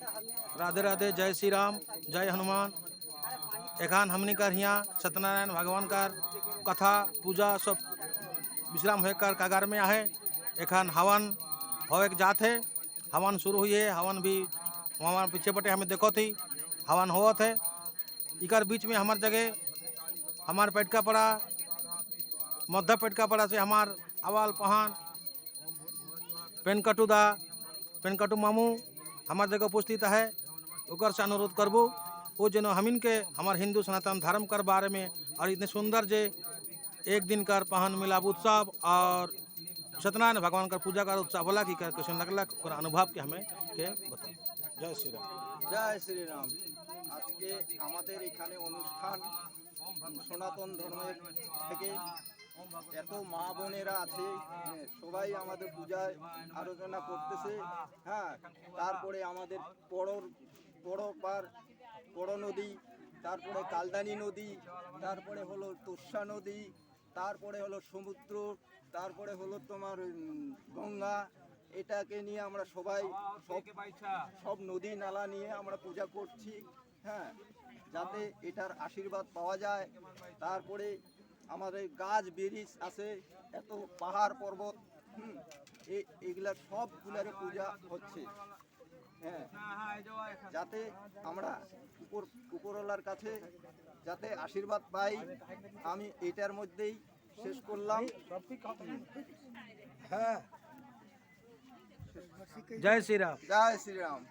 राधे राधे, जय श्री राम, जय हनुमान। एखान हमनी कर हियाँ सत्यनारायण भगवान का कथा पूजा सब विश्राम होकर कागार में आहे। एखान हवन हो एक जात है, हवन शुरू हुई है। हवन भी हमारे पीछे बटे हमें देखो थी हवन होवत है। इकर बीच में हमार जगह हमार पेटका पड़ा, मध्य पेटका पड़ा से हमार अवाल पहान पेनकटुदा पेनकटु मामू हमार जगह उपस्थित है। ओकर से अनुरोध करबू वो जनो हमिन के हमार हिंदू सनातन धर्म कर बारे में और इतने सुंदर जे एक दिन कर पहन मिलाप उत्सव और सत्यनारायण भगवान का पूजा का उत्सव होला की कर कैसे लगला ओकर अनुभव के हमें के बताओ। जय श्री राम। জয় শ্রীরাম। আজকে আমাদের এখানে অনুষ্ঠান সনাতন ধর্মের থেকে এত মা বোনেরা আছে, সবাই আমাদের পূজায় আলোচনা করতেছে। হ্যাঁ, তারপরে আমাদের বড় নদী, তারপরে কালদানি নদী, তারপরে হলো তোষা নদী, তারপরে হলো সমুদ্র, তারপরে হলো তোমার গঙ্গা। এটাকে নিয়ে আমরা সবাই সব নদী নালা নিয়ে আমরা পূজা করছি। হ্যাঁ, যাতে এটার আশীর্বাদ পাওয়া যায়। তারপরে আমাদের গাছ ব্রিজ আছে, এত পাহাড় পর্বত, এগুলা সবগুলারে পূজা হচ্ছে। হ্যাঁ, যাতে আমরা উপরওয়ালার কাছে যাতে আশীর্বাদ পাই। আমি এটার মধ্যেই শেষ করলাম। जय श्री राम। জয় শ্রীরাম।